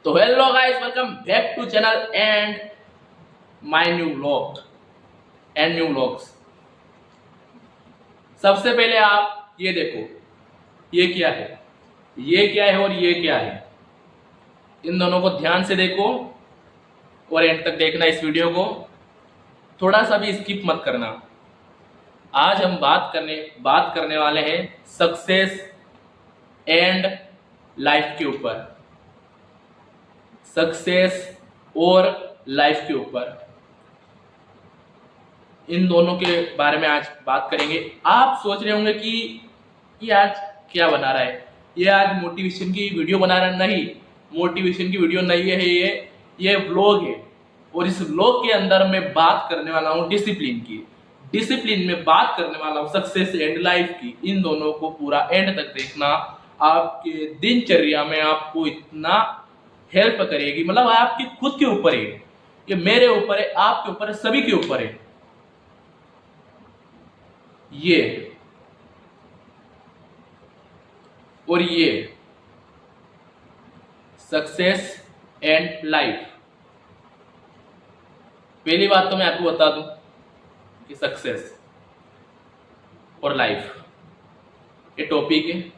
तो hello guys, welcome back to channel and my new vlog and new vlogs. सबसे पहले आप ये देखो, ये क्या है, ये क्या है और ये क्या है। इन दोनों को ध्यान से देखो और एंड तक देखना इस वीडियो को, थोड़ा सा भी स्किप मत करना। आज हम बात करने वाले हैं सक्सेस एंड लाइफ के ऊपर, सक्सेस और लाइफ के ऊपर, इन दोनों के बारे में आज बात करेंगे। आप सोच रहे होंगे कि ये आज क्या बना रहा है, ये आज मोटिवेशन की वीडियो बना रहा है। नहीं, मोटिवेशन की वीडियो नहीं है, ये व्लॉग है। और इस व्लॉग के अंदर मैं बात करने वाला हूँ डिसिप्लिन की, डिसिप्लिन में बात करने वाला हूँ सक्सेस एंड लाइफ की। इन दोनों को पूरा एंड तक देखना, आपके दिनचर्या में आपको इतना हेल्प करेगी। मतलब आपकी खुद के ऊपर है, ये मेरे ऊपर है, आपके ऊपर है, सभी के ऊपर है। ये और ये सक्सेस एंड लाइफ। पहली बात तो मैं आपको बता दूं कि सक्सेस और लाइफ ये टॉपिक है,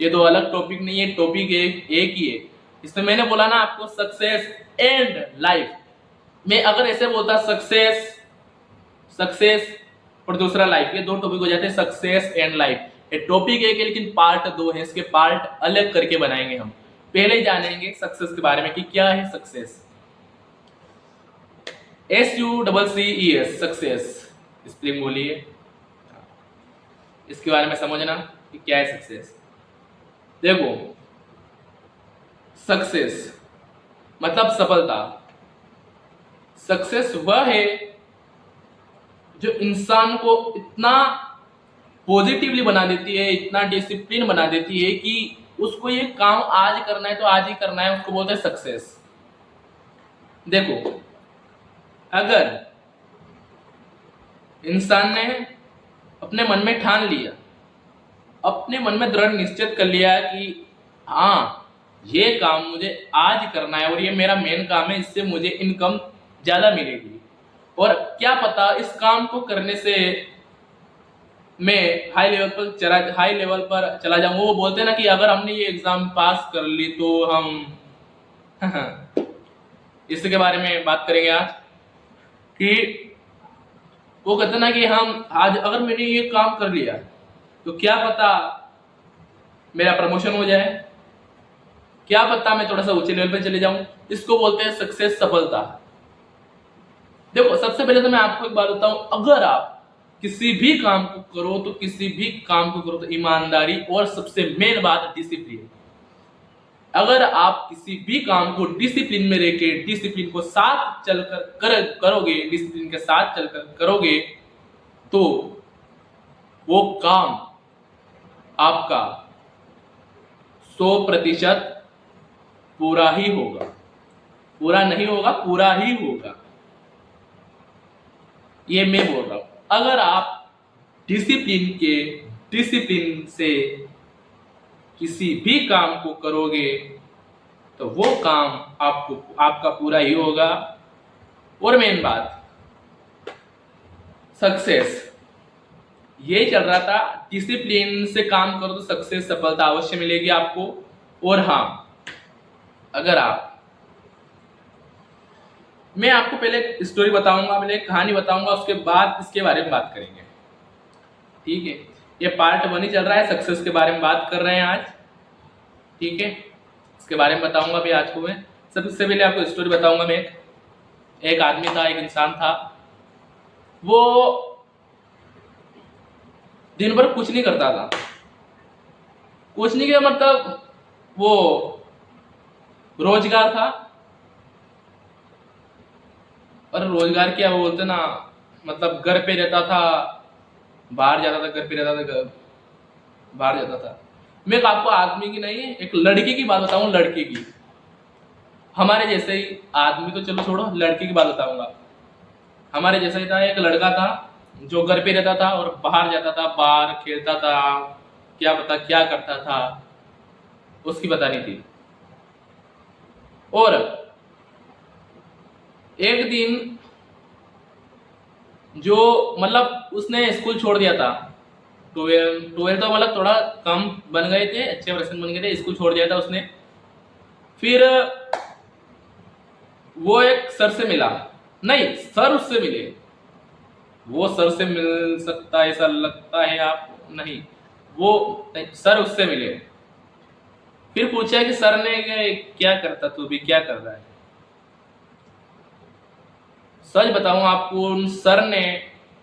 ये दो अलग टॉपिक नहीं है, टॉपिक एक ही है। इसमें मैंने बोला ना आपको सक्सेस एंड लाइफ। मैं अगर ऐसे बोलता सक्सेस सक्सेस और दूसरा लाइफ, ये दो टॉपिक हो जाते हैं सक्सेस एंड लाइफ। ये टॉपिक एक है लेकिन पार्ट दो है, इसके पार्ट अलग करके बनाएंगे हम। पहले जानेंगे सक्सेस के बारे में कि क्या है सक्सेस। SUCCES सक्सेस, स्पेलिंग बोलिए। इसके बारे में समझना कि क्या है सक्सेस। देखो, सक्सेस मतलब सफलता। सक्सेस वह है जो इंसान को इतना पॉजिटिवली बना देती है, इतना डिसिप्लिन बना देती है कि उसको ये काम आज करना है तो आज ही करना है, उसको बोलते हैं सक्सेस। देखो, अगर इंसान ने अपने मन में ठान लिया, अपने मन में दृढ़ निश्चित कर लिया कि हाँ ये काम मुझे आज करना है और ये मेरा मेन काम है, इससे मुझे इनकम ज्यादा मिलेगी, और क्या पता इस काम को करने से मैं हाई लेवल पर चला जाऊं। वो बोलते हैं ना कि अगर हमने ये एग्जाम पास कर ली तो हम इसके बारे में बात करेंगे आज कि वो कहते हैं ना कि हम आज अगर मैंने ये काम कर लिया तो क्या पता मेरा प्रमोशन हो जाए, क्या पता मैं थोड़ा सा ऊंचे लेवल पे चले जाऊं। इसको बोलते हैं सक्सेस, सफलता। देखो, सबसे पहले तो मैं आपको एक बात बताऊं, अगर आप किसी भी काम को करो तो किसी भी काम को करो तो ईमानदारी और सबसे मेन बात डिसिप्लिन। अगर आप किसी भी काम को डिसिप्लिन में रहके, डिसिप्लिन को साथ चलकर करोगे, डिसिप्लिन के साथ चलकर करोगे तो वो काम आपका 100% पूरा ही होगा। पूरा नहीं होगा, पूरा ही होगा, ये मैं बोल रहा हूं। अगर आप डिसिप्लिन से किसी भी काम को करोगे तो वो काम आपका पूरा ही होगा। और मेन बात सक्सेस, ये चल रहा था डिसिप्लिन से काम करो तो सक्सेस, सफलता अवश्य मिलेगी आपको। और हाँ, अगर मैं आपको पहले स्टोरी बताऊंगा, पहले एक कहानी बताऊंगा, उसके बाद इसके बारे में बात करेंगे, ठीक है। ये पार्ट 1 ही चल रहा है, सक्सेस के बारे में बात कर रहे हैं आज, ठीक है। इसके बारे में बताऊंगा भी आज को मैं। सबसे पहले आपको स्टोरी बताऊंगा मैं। एक आदमी था, एक इंसान था, वो दिन भर कुछ नहीं करता था। कुछ नहीं किया मतलब वो रोजगार था, और रोजगार क्या वो बोलते ना, मतलब घर पे रहता था, बाहर जाता था, घर पे रहता था, बाहर जाता था। मैं आपको आदमी की नहीं, एक लड़के की बात बताऊं, लड़के की। हमारे जैसे ही आदमी तो चलो छोड़ो, लड़के की बात बताऊंगा। हमारे जैसा ही था, एक लड़का था जो घर पे रहता था और बाहर जाता था, बाहर खेलता था, क्या पता क्या करता था, उसकी पता नहीं थी। और एक दिन जो मतलब उसने स्कूल छोड़ दिया था, ट्वेल्थ तो मतलब थोड़ा कम बन गए थे, अच्छे पर्सन बन गए थे, स्कूल छोड़ दिया था उसने। फिर वो एक सर से मिला, नहीं सर उससे मिले, वो सर से मिल सकता है ऐसा लगता है आप, नहीं वो नहीं, सर उससे मिले। फिर पूछा कि सर ने क्या करता, तू भी क्या कर रहा है। सच बताऊं आपको, उन सर ने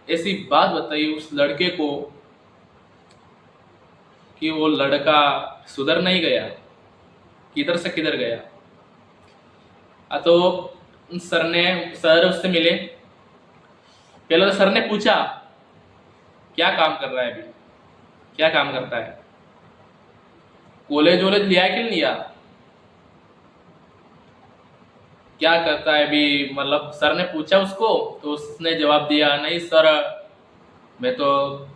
ऐसी बात बताई उस लड़के को कि वो लड़का सुधर नहीं गया, किधर से किधर गया। तो सर उससे मिले। पहले तो सर ने पूछा क्या काम कर रहा है अभी, क्या काम करता है, कॉलेज वॉलेज लिया कि नहीं लिया, क्या करता है अभी, मतलब सर ने पूछा उसको। तो उसने जवाब दिया, नहीं सर मैं तो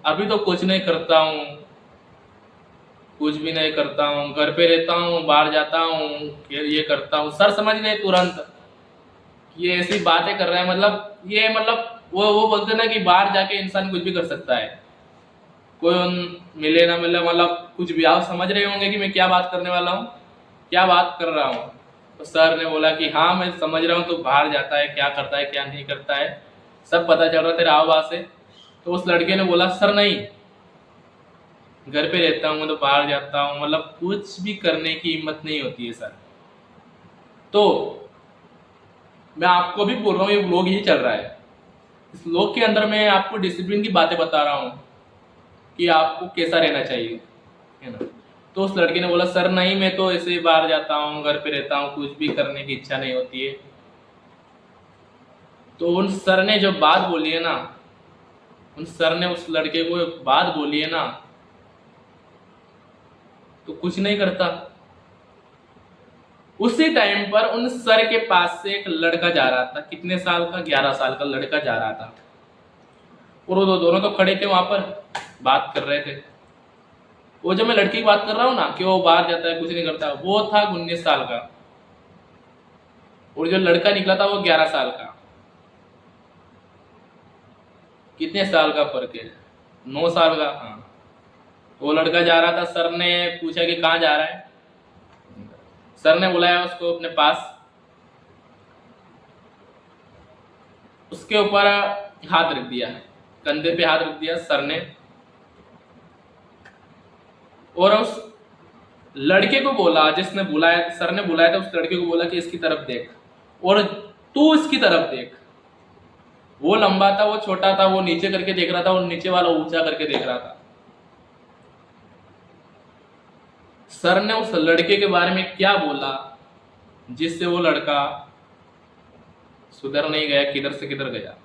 अभी तो कुछ नहीं करता हूँ, कुछ भी नहीं करता हूँ, घर पे रहता हूँ, बाहर जाता हूँ, ये करता हूँ। सर समझ गए तुरंत ये ऐसी बातें कर रहा है, मतलब ये मतलब वो बोलते ना कि बाहर जाके इंसान कुछ भी कर सकता है, कोई मिले ना मिले, मतलब कुछ भी। आप समझ रहे होंगे कि मैं क्या बात करने वाला हूँ, क्या बात कर रहा हूँ। तो सर ने बोला कि हाँ मैं समझ रहा हूँ, तो बाहर जाता है, क्या करता है क्या नहीं करता है, सब पता चल रहा तेरे हाव भाव से। तो उस लड़के ने बोला सर नहीं, घर पे रहता हूँ, मैं तो बाहर जाता हूँ, मतलब कुछ भी करने की हिम्मत नहीं होती है सर। तो मैं आपको भी बोल रहा हूँ, ये व्लॉग ही चल रहा है, इस व्लॉग के अंदर मैं आपको डिसिप्लिन की बातें बता रहा हूँ कि आपको कैसा रहना चाहिए, है ना। तो उस लड़के ने बोला सर नहीं, मैं तो ऐसे ही बाहर जाता हूँ, घर पे रहता हूँ, कुछ भी करने की इच्छा नहीं होती है। तो उन सर ने जो बात बोली है ना, उन सर ने उस लड़के को बात बोली है ना, तो कुछ नहीं करता। उसी टाइम पर उन सर के पास से एक लड़का जा रहा था, कितने साल का, 11 साल का लड़का जा रहा था। और वो दोनों तो खड़े थे वहां पर, बात कर रहे थे। वो जो मैं लड़की की बात कर रहा हूँ ना कि वो बाहर जाता है कुछ नहीं करता, वो था 19 साल का, और जो लड़का निकला था वो 11 साल का। कितने साल का फर्क है, 9 साल का। हाँ, वो लड़का जा रहा था, सर ने पूछा कि कहाँ जा रहा है। सर ने बुलाया उसको अपने पास, उसके ऊपर हाथ रख दिया, कंधे पे हाथ रख दिया सर ने, और उस लड़के को बोला, जिसने बुलाया, सर ने बुलाया था, उस लड़के को बोला कि इसकी तरफ देख और तू इसकी तरफ देख। वो लंबा था, वो छोटा था, वो नीचे करके देख रहा था और नीचे वाला ऊंचा करके देख रहा था। सर ने उस लड़के के बारे में क्या बोला जिससे वो लड़का सुधर नहीं गया, किधर से किधर गया।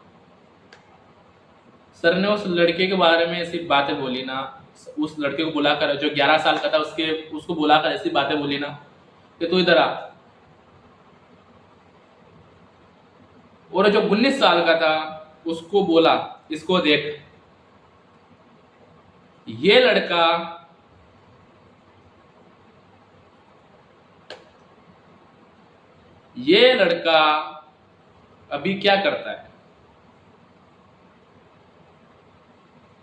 सर ने उस लड़के के बारे में ऐसी बातें बोली ना, उस लड़के को बुलाकर, जो 11 साल का था, उसको बुलाकर ऐसी बातें बोली ना कि तू इधर आ। और जो 19 साल का था उसको बोला इसको देख। ये लड़का ये लड़का अभी क्या करता है,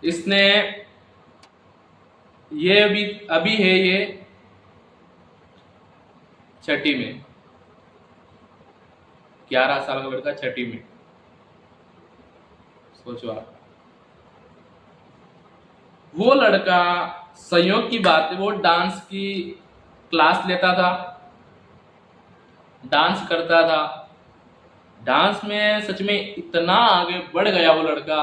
इसने ये अभी अभी है ये छठी में, 11 साल का लड़का छठी में, सोचो आप। वो लड़का, संयोग की बात है, वो डांस की क्लास लेता था, डांस करता था। डांस में सच में इतना आगे बढ़ गया वो लड़का,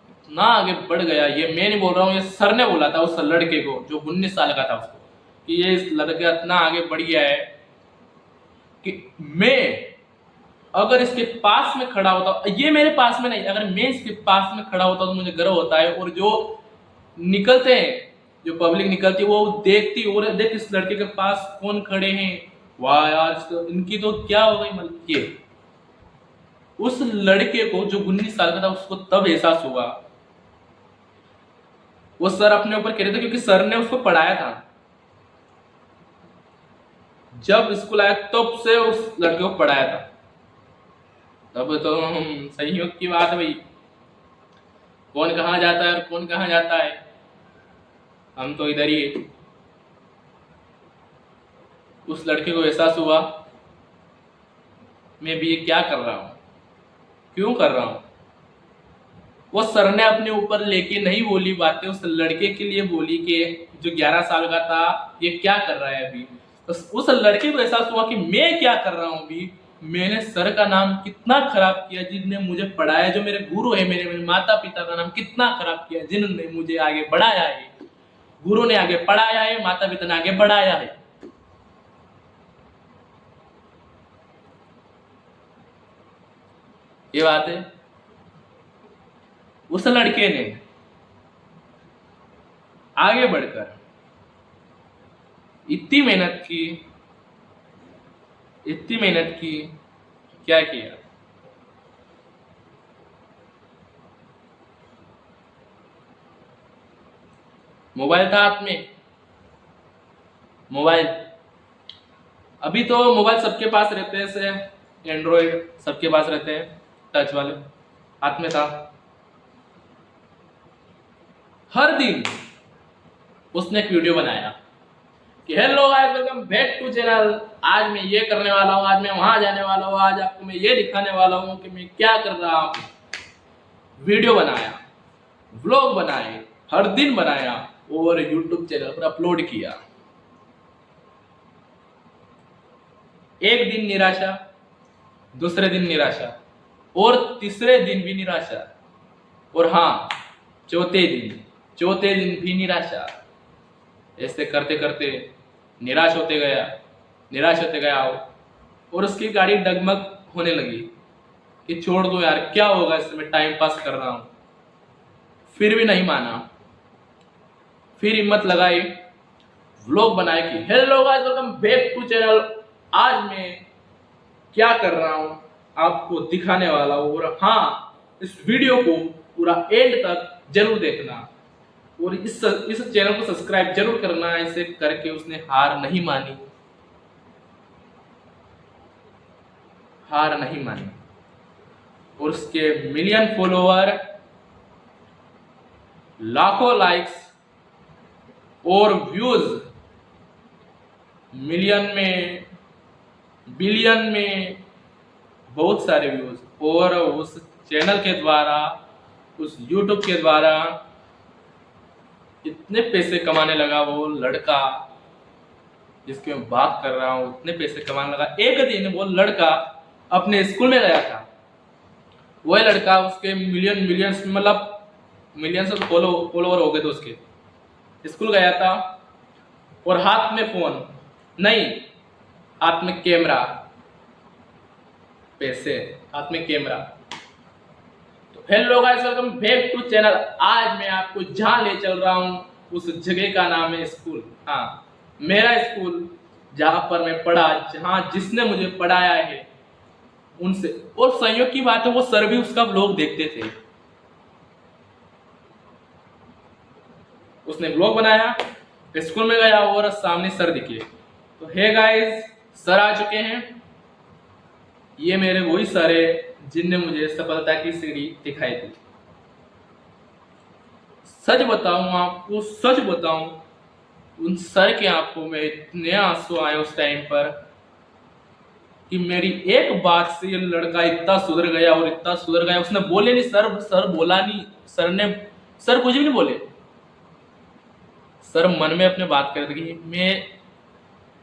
इतना आगे बढ़ गया, ये मैं नहीं बोल रहा हूँ, ये सर ने बोला था उस लड़के को जो 19 साल का था उसको, कि ये इस लड़का इतना आगे बढ़ गया है कि मैं अगर इसके पास में खड़ा होता, ये मेरे पास में नहीं, अगर मैं इसके पास में खड़ा होता तो मुझे गर्व होता है। और जो निकलते हैं, जो पब्लिक निकलती है, वो देखती, और देख इस लड़के के पास कौन खड़े हैं, वाह यार इनकी तो क्या हो गई, मतलब ये उस लड़के को जो 19 साल का था उसको तब एहसास हुआ। वो सर अपने ऊपर कह रहे थे क्योंकि सर ने उसको पढ़ाया था। जब स्कूल आया तब से उस लड़के को पढ़ाया था। तब तो हम संयोग की बात है भाई, कौन कहाँ जाता है और कौन कहाँ जाता है, हम तो इधर ही है। उस लड़के को एहसास हुआ मैं भी ये क्या कर रहा हूँ, क्यों कर रहा हूँ। वो सर ने अपने ऊपर लेके नहीं बोली बातें, उस लड़के के लिए बोली कि जो 11 साल का था ये क्या कर रहा है अभी। तो उस लड़के को एहसास हुआ कि मैं क्या कर रहा हूँ अभी, मैंने सर का नाम कितना खराब किया जिन्होंने मुझे पढ़ाया, जो मेरे गुरु है, मेरे माता पिता का नाम कितना खराब किया जिन्होंने मुझे आगे बढ़ाया है। गुरु ने आगे पढ़ाया है, माता पिता ने आगे बढ़ाया है। ये बात है। उस लड़के ने आगे बढ़कर इतनी मेहनत की, इतनी मेहनत की, क्या किया, मोबाइल था हाथ में। मोबाइल, अभी तो मोबाइल सबके पास रहते हैं, से एंड्रॉइड सबके पास रहते हैं, टच वाले, हाथ में था। हर दिन उसने एक वीडियो बनाया कि hello guys welcome back to channel, आज मैं ये करने वाला हूँ, आज मैं वहां जाने वाला हूँ, आज आपको मैं ये दिखाने वाला हूँ कि मैं क्या कर रहा हूँ। वीडियो बनाया, व्लॉग बनाए, हर दिन बनाया और यूट्यूब चैनल पर अपलोड किया। एक दिन निराशा, दूसरे दिन निराशा और तीसरे दिन भी निराशा, और हाँ चौथे दिन भी निराशा। ऐसे करते करते निराश होते गया और उसकी गाड़ी डगमग होने लगी कि छोड़ दो यार, क्या होगा इससे, मैं टाइम पास कर रहा हूं। फिर भी नहीं माना, फिर हिम्मत लगाई, व्लॉग बनाए कि hello guys welcome back to channel, आज मैं क्या कर रहा हूं आपको दिखाने वाला हूं, और हाँ इस वीडियो को पूरा एंड तक जरूर देखना और इस चैनल को सब्सक्राइब जरूर करना। ऐसे करके उसने हार नहीं मानी, हार नहीं मानी और उसके मिलियन फॉलोवर, लाखों लाइक्स और व्यूज, मिलियन में, बिलियन में, बहुत सारे व्यूज, और उस चैनल के द्वारा, उस यूट्यूब के द्वारा इतने पैसे कमाने लगा वो लड़का जिसकी मैं बात कर रहा हूँ, इतने पैसे कमाने लगा। एक दिन वो लड़का अपने स्कूल में गया था, वही लड़का, उसके मिलियंस मतलब मिलियंस फॉलोवर हो गए थे उसके। स्कूल गया था और हाथ में फोन नहीं, हाथ में कैमरा, पैसे, हाथ में कैमरा। तो hello guys welcome back to channel, आज मैं आपको जहां ले चल रहा हूं उस जगह का नाम है स्कूल। हाँ, मेरा स्कूल जहां पर मैं पढ़ा, जहां जिसने मुझे पढ़ाया है उनसे। और संयोग की बात है वो सर भी उसका व्लॉग देखते थे। उसने व्लॉग बनाया, स्कूल में गया और सामने सर दिखे। तो हे गाइस, सर आ चुके हैं। ये मेरे वही सर है जिनने मुझे सफलता की सीढ़ी दिखाई थी। सच बताऊं आपको, सच बताऊं, उन सर के आंखों में इतने आंसू आए उस टाइम पर कि मेरी एक बात से ये लड़का इतना सुधर गया और इतना सुधर गया। उसने बोले नहीं, सर बोला नहीं, सर कुछ भी नहीं बोले। सर मन में अपने बात कर रहे थे कि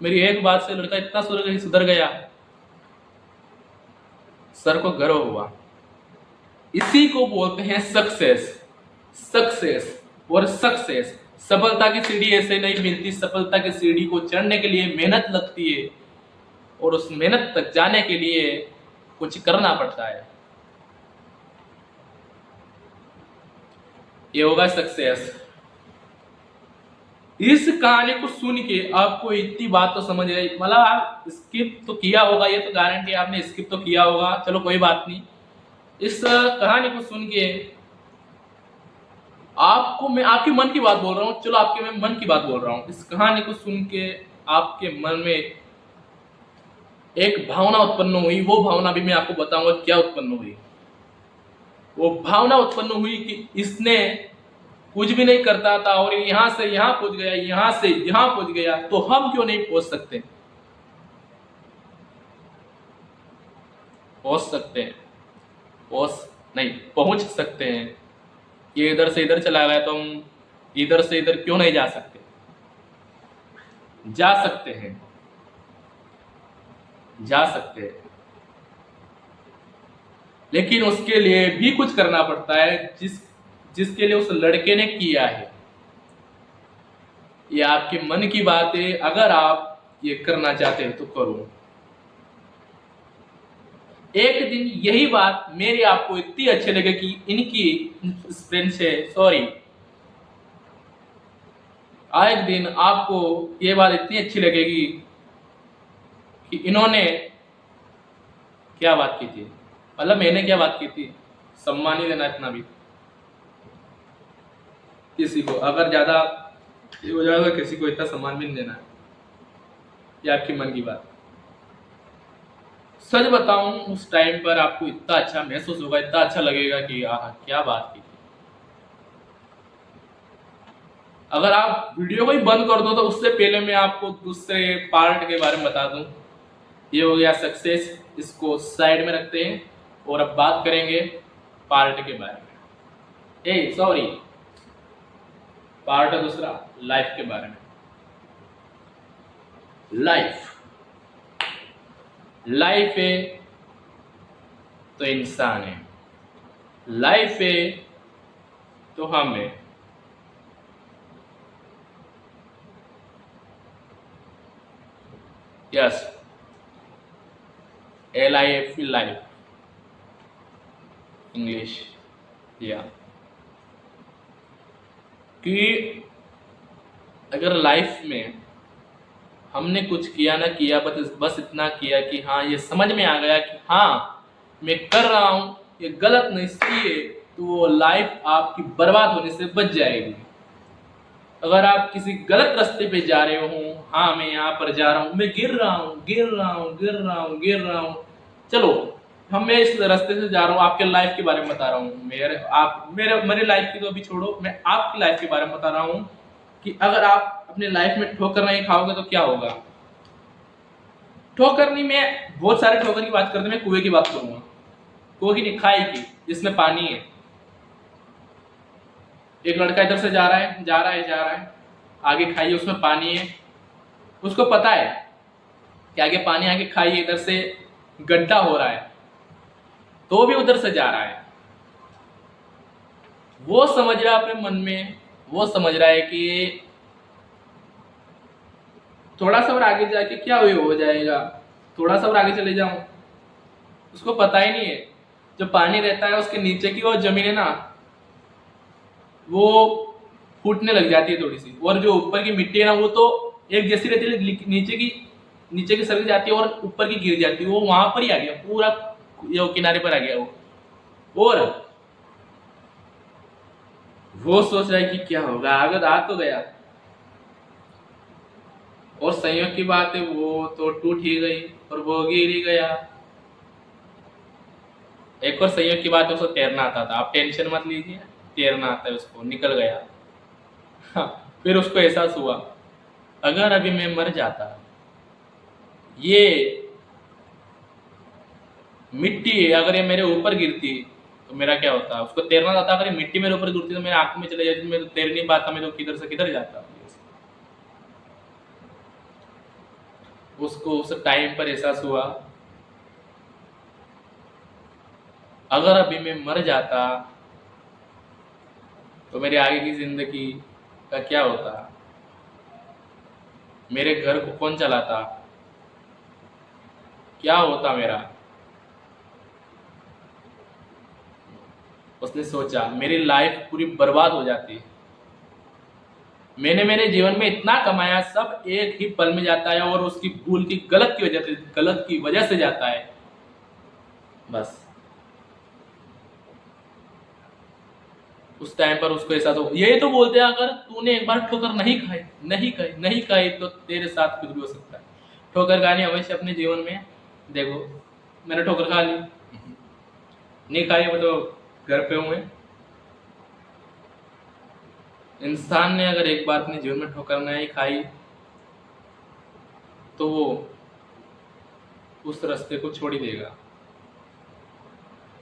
मेरी एक बात से लड़का इतना सुधर गया। सर को गर्व हुआ। इसी को बोलते हैं सक्सेस और सक्सेस। सफलता की सीढ़ी ऐसे नहीं मिलती, सफलता की सीढ़ी को चढ़ने के लिए मेहनत लगती है और उस मेहनत तक जाने के लिए कुछ करना पड़ता है। ये होगा सक्सेस। इस कहानी को सुन के आपको इतनी बात तो समझ आई, मतलब आप स्किप तो किया होगा, ये तो गारंटी आपने स्किप तो किया होगा, चलो कोई बात नहीं। इस कहानी को सुन के आपको, मैं आपके मन की बात बोल रहा हूँ, चलो आपके मैं मन की बात बोल रहा हूँ। इस कहानी को सुन के आपके मन में एक भावना उत्पन्न हुई, वो भावना भी मैं आपको बताऊंगा क्या उत्पन्न हुई। वो भावना उत्पन्न हुई कि इसने कुछ भी नहीं करता था और यहां से यहां पहुंच गया, यहां से यहां पहुंच गया, तो हम क्यों नहीं पहुंच सकते? पहुंच सकते हैं, पहुंच नहीं पहुंच सकते हैं। ये इधर से इधर चला गया तो हम इधर से इधर क्यों नहीं जा सकते? जा सकते हैं, जा सकते हैं, लेकिन उसके लिए भी कुछ करना पड़ता है जिसके लिए उस लड़के ने किया है। ये आपके मन की बात है, अगर आप ये करना चाहते हैं तो करो। एक दिन यही बात मेरी आपको इतनी अच्छी लगे कि इनकी फ्रेंड से सॉरी, एक दिन आपको ये बात इतनी अच्छी लगेगी कि इन्होंने क्या बात की थी, मतलब मैंने क्या बात की थी। सम्मान ही देना इतना भी किसी को, अगर ज्यादा ये हो जाएगा किसी को इतना सम्मान भी नहीं देना है। ये आपकी मन की बात। सच बताऊं उस टाइम पर आपको इतना अच्छा महसूस होगा, इतना अच्छा लगेगा कि आह क्या बात की थी। अगर आप वीडियो को ही बंद कर दो तो उससे पहले मैं आपको दूसरे पार्ट के बारे में बता दूं। ये हो गया सक्सेस, इसको साइड में रखते हैं और अब बात करेंगे पार्ट के बारे में। सॉरी, पार्ट है दूसरा लाइफ के बारे में। लाइफ है तो इंसान है, लाइफ है तो हम है। Yes, LIF life English. या कि अगर लाइफ में हमने कुछ किया ना किया, बस इतना किया कि हाँ ये समझ में आ गया कि हाँ मैं कर रहा हूँ ये गलत नहीं सही है, तो वो लाइफ आपकी बर्बाद होने से बच जाएगी। अगर आप किसी गलत रास्ते पे जा रहे हो, हाँ मैं यहाँ पर जा रहा हूँ, मैं गिर रहा हूँ, चलो मैं इस रास्ते से जा रहा हूँ, आपके लाइफ के बारे में बता रहा हूँ। मेरे लाइफ की तो अभी छोड़ो, मैं आपकी लाइफ के बारे में बता रहा हूँ कि अगर आप अपने लाइफ में ठोकर नहीं खाओगे तो क्या होगा। ठोकर नहीं, मैं बहुत सारे ठोकर की बात करते, मैं कुएं की बात करूंगा। कुएं की नहीं, खाई की, जिसमें पानी है। एक लड़का इधर से जा रहा है, आगे खाई है, उसमें पानी है, उसको पता है कि आगे पानी, आगे खाई है, इधर से गड्ढा हो रहा है, तो भी उधर से जा रहा है। वो समझ रहा है अपने मन में, वो समझ रहा है कि थोड़ा सा और आगे जाके क्या हो जाएगा, थोड़ा सा और आगे चले जाऊं। उसको पता ही नहीं है जो पानी रहता है उसके नीचे की वो जमीन है ना, वो फूटने लग जाती है थोड़ी सी, और जो ऊपर की मिट्टी है ना वो तो एक जैसी रहती है, नीचे की सरक जाती है और ऊपर की गिर जाती है। वो वहां पर ही आ गया, पूरा ये किनारे पर आ गया वो। और वो सोच रहा है कि क्या होगा, आगे आ तो गया, और संयोग की बात है वो तो टूट ही गई और वो गिर ही गया। एक और संयोग की बात है, उसको तैरना आता था, आप टेंशन मत लीजिए, तैरना आता है उसको, निकल गया। हाँ, फिर उसको एहसास हुआ अगर अभी मैं मर जाता, ये मिट्टी अगर ये मेरे ऊपर गिरती तो मेरा क्या होता। उसको तैरना आता, अगर ये मिट्टी मेरे ऊपर गिरती तो मेरे आंख में चले जाती, मैं तो तैर नहीं पाता, मैं तो किधर से किधर जाता। उसको उस टाइम पर एहसास हुआ अगर अभी मैं मर जाता तो मेरे आगे की जिंदगी का क्या होता, मेरे घर को कौन चलाता, क्या होता मेरा। उसने सोचा मेरी लाइफ पूरी बर्बाद हो जाती। मैंने मेरे जीवन में इतना कमाया, सब एक ही पल में जाता है और उसकी भूल की गलत की वजह से जाता है। बस उस टाइम पर उसको ऐसा तो यही तो बोलते हैं, अगर तूने एक बार ठोकर नहीं खाई तो तेरे साथ कुछ भी हो सकता है। ठोकर खानी हमेशा अपने जीवन में देखो मैंने ठोकर खा ली, नहीं खाई वो तो घर पे हुए। इंसान ने अगर एक बार अपने जीवन में ठोकर नहीं खाई तो वो उस रास्ते को छोड़ ही देगा,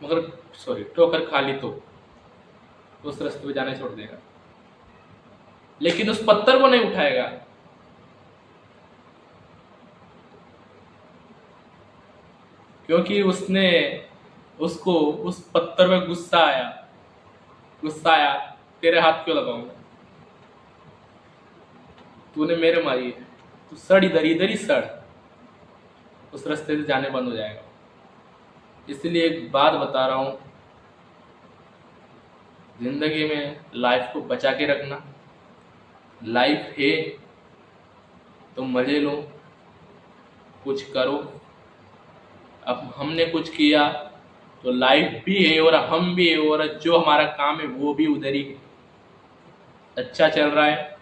मगर सॉरी ठोकर खा ली तो उस रास्ते पे जाना छोड़ देगा, लेकिन उस पत्थर को नहीं उठाएगा। क्योंकि उसको उस पत्थर में गुस्सा आया, तेरे हाथ क्यों लगाऊंगा, तूने मेरे मारी है, तू सड़ इधर ही सड़, उस रास्ते से जाने बंद हो जाएगा। इसलिए एक बात बता रहा हूं, जिंदगी में लाइफ को बचा के रखना। लाइफ है तो मजे लो, कुछ करो। अब हमने कुछ किया तो लाइफ भी है और हम भी है, और जो हमारा काम है वो भी उधर ही है। अच्छा चल रहा है,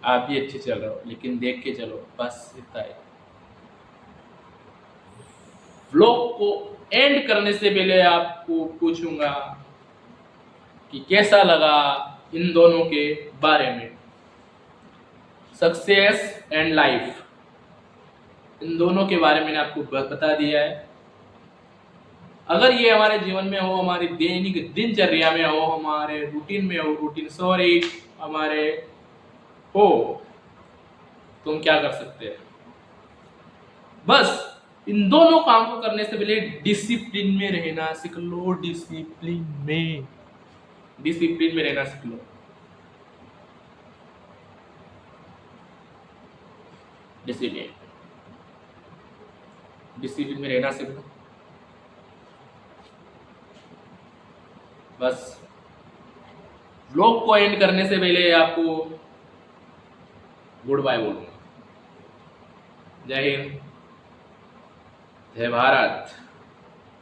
आप भी अच्छे चल रहे हो, लेकिन देख के चलो, बस इतना है। व्लॉग को एंड करने से पहले आपको पूछूंगा कि कैसा लगा इन दोनों के बारे में, सक्सेस एंड लाइफ, इन दोनों के बारे में मैंने आपको बता दिया है। अगर ये हमारे जीवन में हो, हमारी दैनिक दिनचर्या में हो, हमारे रूटीन में हो, हमारे हो, तो हम क्या कर सकते हैं? बस इन दोनों काम को करने से पहले डिसिप्लिन में रहना सीख लो। डिसिप्लिन में रहना सीख लो। डिसिप्लिन में रहना सीख लो। बस व्लॉग को एंड करने से पहले आपको गुड बाय बोलूंगा। जय हिंद, जय भारत।